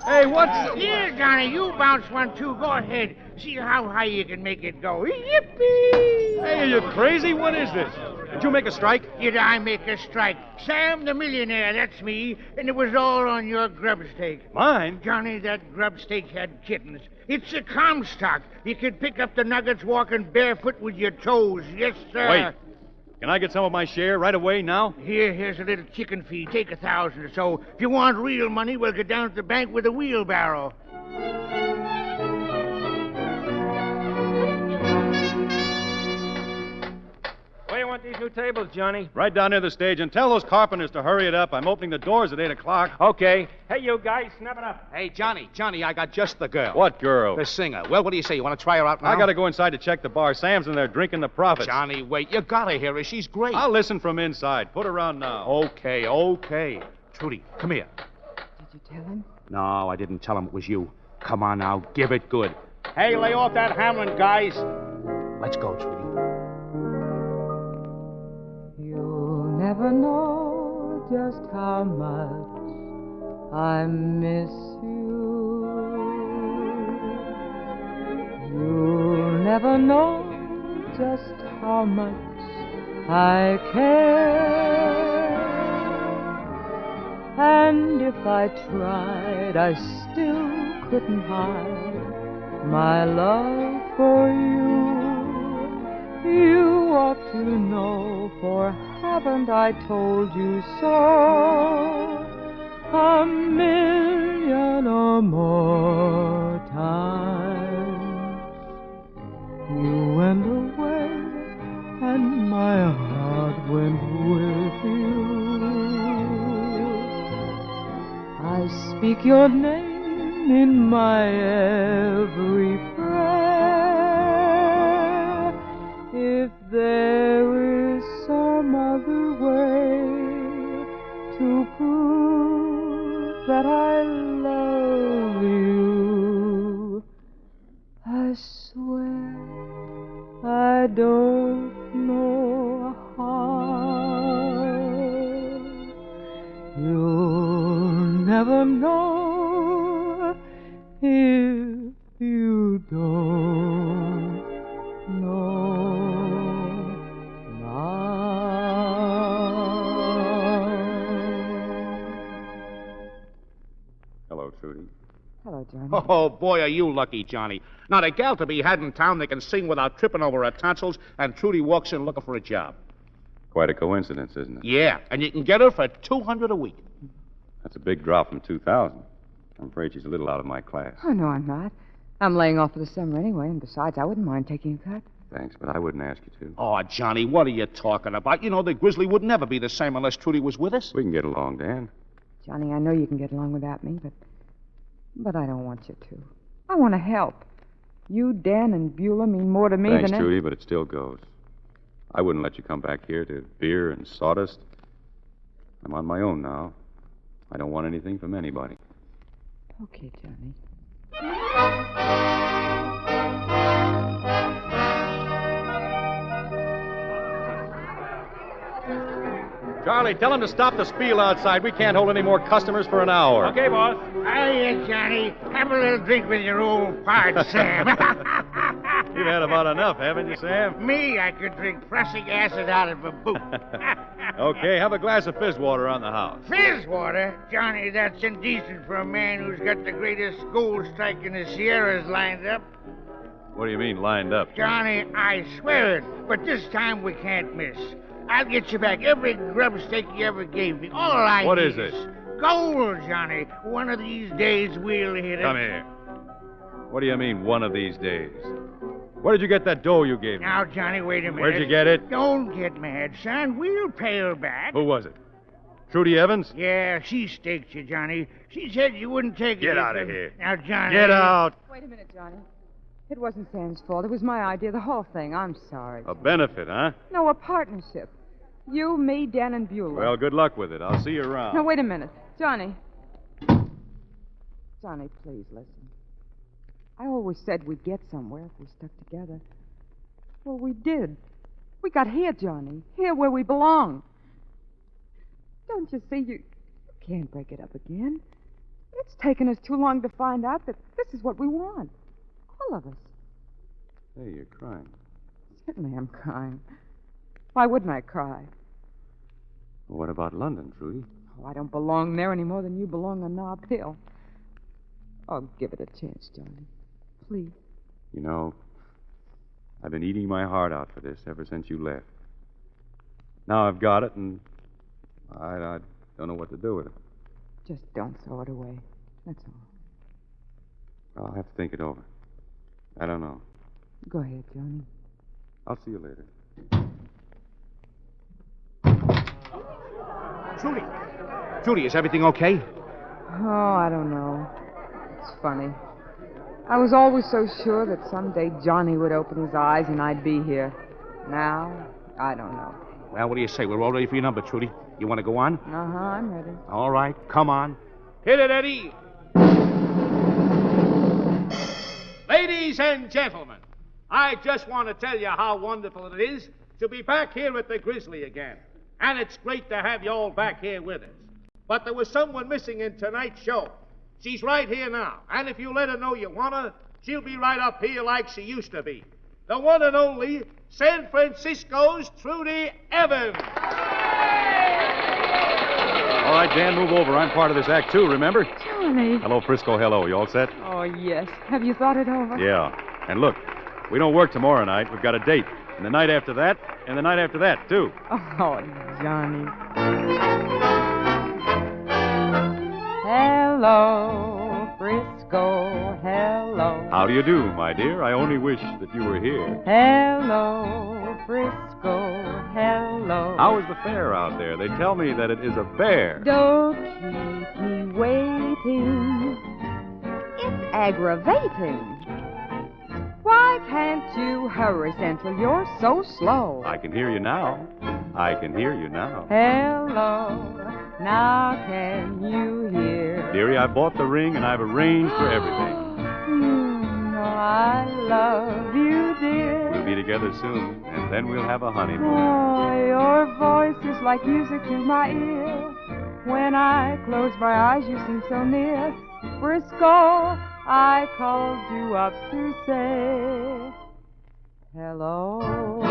Hey, what's... Here, Johnny, you bounce one, too. Go ahead. See how high you can make it go. Yippee! Hey, are you crazy? What is this? Did you make a strike? Did I make a strike? Sam the millionaire, that's me. And it was all on your grub stake. Mine? Johnny, that grub stake had kittens. It's a Comstock. You could pick up the nuggets walking barefoot with your toes. Yes, sir. Wait. Can I get some of my share right away now? Here's a little chicken feed. Take 1,000 or so. If you want real money, we'll go down to the bank with a wheelbarrow. Where you want these new tables, Johnny? Right down near the stage, and tell those carpenters to hurry it up. I'm opening the doors at 8 o'clock. Okay. Hey, you guys, snap it up. Hey, Johnny, I got just the girl. What girl? The singer. Well, what do you say? You want to try her out now? I gotta go inside to check the bar. Sam's in there drinking the profits. Johnny, wait. You gotta hear her. She's great. I'll listen from inside. Put her on now. Okay. Trudy, come here. Did you tell him? No, I didn't tell him it was you. Come on now, give it good. Hey, lay off that hammering, guys. Let's go, Trudy. You'll never know just how much I miss you. You'll never know just how much I care. And if I tried, I still couldn't hide my love for you. You ought to know, for haven't I told you so 1,000,000 or more times? You went away, and my heart went with you. I speak your name in my every prayer. If there is prove that I love you. I swear I don't know how. You'll never know if you don't know now. Hello, Trudy. Hello, Johnny. Oh, boy, are you lucky, Johnny. Not a gal to be had in town that can sing without tripping over her tonsils, and Trudy walks in looking for a job. Quite a coincidence, isn't it? Yeah, and you can get her for $200 a week. That's a big drop from 2,000. I'm afraid she's a little out of my class. Oh, no, I'm not. I'm laying off for the summer anyway, and besides, I wouldn't mind taking a cut. Thanks, but I wouldn't ask you to. Oh, Johnny, what are you talking about? You know, the Grizzly would never be the same unless Trudy was with us. We can get along, Dan. Johnny, I know you can get along without me, but I don't want you to. I want to help. You, Dan, and Beulah mean more to me Thanks, than... Trudy, but it still goes. I wouldn't let you come back here to beer and sawdust. I'm on my own now. I don't want anything from anybody. Okay, Johnny. Charlie, tell him to stop the spiel outside. We can't hold any more customers for an hour. Okay, boss. Hiya, Johnny. Have a little drink with your old pard, Sam. You've had about enough, haven't you, Sam? Me, I could drink prussic acid out of a boot. Okay, have a glass of fizz water on the house. Fizz water? Johnny, that's indecent for a man who's got the greatest gold strike in the Sierras lined up. What do you mean, lined up? Johnny, I swear it, but this time we can't miss. I'll get you back every grub stake you ever gave me. All I What need is it? Gold, Johnny. One of these days we'll hit it. Come here. What do you mean, one of these days? Where did you get that dough you gave me? Now, Johnny, wait a minute. Where'd you get it? Don't get mad, son. We'll pay her back. Who was it? Trudy Evans? Yeah, she staked you, Johnny. She said you wouldn't take it. Get out if of here. Now, Johnny. Get out. Wait a minute, Johnny. It wasn't Sam's fault. It was my idea, the whole thing. I'm sorry. A benefit, huh? No, a partnership. You, me, Dan, and Beulah. Well, good luck with it. I'll see you around. Now, wait a minute. Johnny. Johnny, please listen. I always said we'd get somewhere if we stuck together. Well, we did. We got here, Johnny. Here where we belong. Don't you see? You can't break it up again. It's taken us too long to find out that this is what we want. All of us. Hey, you're crying. Certainly I'm crying. Why wouldn't I cry? Well, what about London, Trudy? Oh, I don't belong there any more than you belong on Nob Hill. Oh, give it a chance, Johnny. Please. You know, I've been eating my heart out for this ever since you left. Now I've got it, and I don't know what to do with it. Just don't throw it away. That's all. I'll have to think it over. I don't know. Go ahead, Johnny. I'll see you later. Trudy, is everything okay? Oh, I don't know. It's funny. I was always so sure that someday Johnny would open his eyes and I'd be here. Now, I don't know. Well, what do you say? We're all ready for your number, Trudy. You want to go on? Uh-huh, I'm ready. All right, come on. Hit it, Eddie. Ladies and gentlemen, I just want to tell you how wonderful it is to be back here at the Grizzly again. And it's great to have you all back here with us. But there was someone missing in tonight's show. She's right here now. And if you let her know you want her, she'll be right up here like she used to be. The one and only San Francisco's Trudy Evans. All right, Dan, move over. I'm part of this act, too, remember? Johnny. Hello, Frisco. Hello. You all set? Oh, yes. Have you thought it over? Yeah. And look, we don't work tomorrow night. We've got a date. And the night after that, and the night after that, too. Oh, Johnny. Hello, Frisco, hello. How do you do, my dear? I only wish that you were here. Hello, Frisco, hello. How is the fair out there? They tell me that it is a bear. Don't keep me waiting. It's aggravating. Why can't you hurry, Central? You're so slow. I can hear you now. I can hear you now. Hello, Now can you hear? Dearie, I bought the ring and I've arranged for everything. I love you, dear. We'll be together soon, and then we'll have a honeymoon. Oh, your voice is like music to my ear. When I close my eyes, you seem so near. Frisco, I called you up to say hello.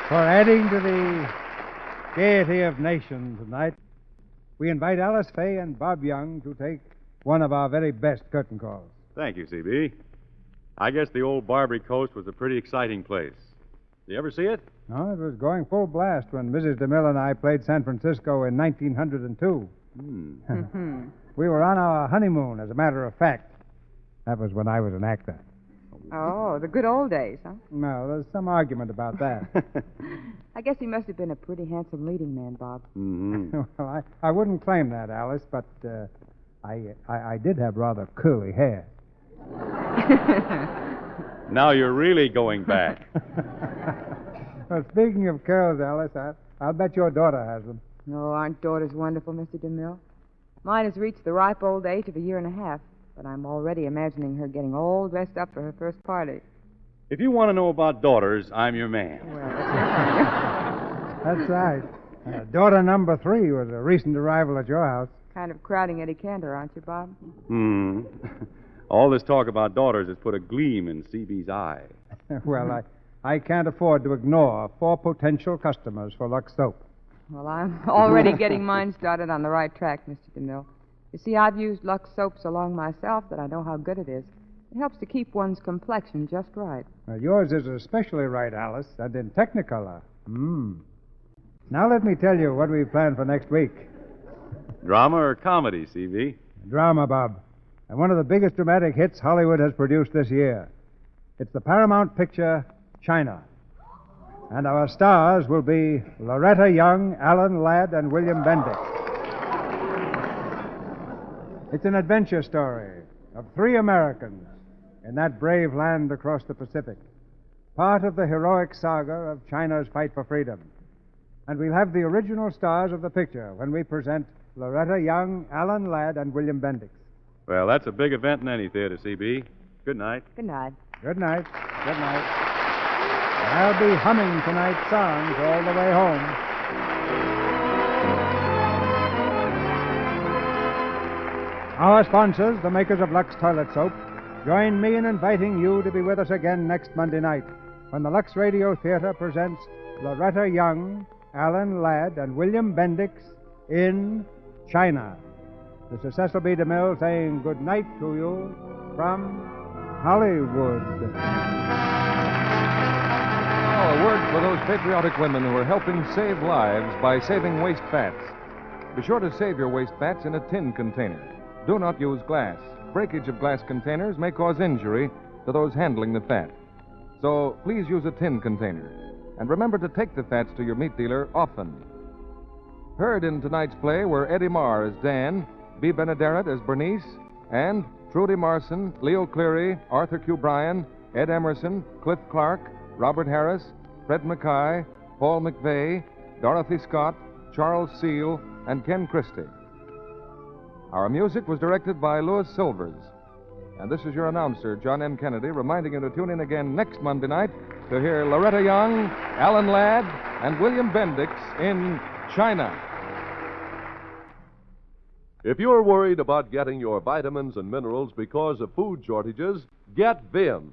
For adding to the gaiety of nations tonight, we invite Alice Faye and Bob Young to take one of our very best curtain calls. Thank you, CB. I guess the old Barbary Coast was a pretty exciting place. Did you ever see it? No, it was going full blast when Mrs. DeMille and I played San Francisco in 1902. We were on our honeymoon, as a matter of fact. That was when I was an actor. Oh, the good old days, huh? No, there's some argument about that. I guess he must have been a pretty handsome leading man, Bob. Well, I wouldn't claim that, Alice, but I did have rather curly hair. Now you're really going back. Well, speaking of curls, Alice, I'll bet your daughter has them. Oh, aren't daughters wonderful, Mr. DeMille? Mine has reached the ripe old age of a year and a half, but I'm already imagining her getting all dressed up for her first party. If you want to know about daughters, I'm your man. Well, that's right. Daughter number 3 was a recent arrival at your house. Kind of crowding Eddie Cantor, aren't you, Bob? All this talk about daughters has put a gleam in CB's eye. Well, I can't afford to ignore 4 potential customers for Lux soap. Well, I'm already getting mine started on the right track, Mr. DeMille. You see, I've used Lux soap so long myself that I know how good it is. It helps to keep one's complexion just right. Yours is especially right, Alice, and in Technicolor. Now let me tell you what we planned for next week. Drama or comedy, CB? Drama, Bob. And one of the biggest dramatic hits Hollywood has produced this year. It's the Paramount picture, China. And our stars will be Loretta Young, Alan Ladd, and William Bendix. It's an adventure story of 3 Americans in that brave land across the Pacific, part of the heroic saga of China's fight for freedom. And we'll have the original stars of the picture when we present Loretta Young, Alan Ladd, and William Bendix. Well, that's a big event in any theater, CB. Good night. Good night. Good night. Good night. And I'll be humming tonight's songs all the way home. Our sponsors, the makers of Lux Toilet Soap, join me in inviting you to be with us again next Monday night when the Lux Radio Theatre presents Loretta Young, Alan Ladd, and William Bendix in China. This is Cecil B. DeMille saying good night to you from Hollywood. Oh, a word for those patriotic women who are helping save lives by saving waste fats. Be sure to save your waste fats in a tin container. Do not use glass. Breakage of glass containers may cause injury to those handling the fat. So please use a tin container. And remember to take the fats to your meat dealer often. Heard in tonight's play were Eddie Marr as Dan, Bea Benaderet as Bernice, and Trudy Marson, Leo Cleary, Arthur Q. Bryan, Ed Emerson, Cliff Clark, Robert Harris, Fred Mackay, Paul McVeigh, Dorothy Scott, Charles Seal, and Ken Christie. Our music was directed by Louis Silvers. And this is your announcer, John M. Kennedy, reminding you to tune in again next Monday night to hear Loretta Young, Alan Ladd, and William Bendix in China. If you're worried about getting your vitamins and minerals because of food shortages, get Vims.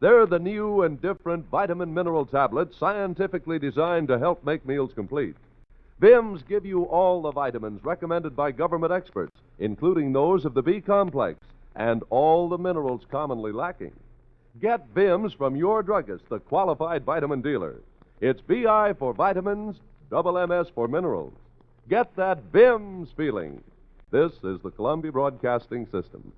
They're the new and different vitamin mineral tablets scientifically designed to help make meals complete. Vims give you all the vitamins recommended by government experts, including those of the B complex, and all the minerals commonly lacking. Get Vims from your druggist, the qualified vitamin dealer. It's BI for vitamins, double MS for minerals. Get that Vims feeling. This is the Columbia Broadcasting System.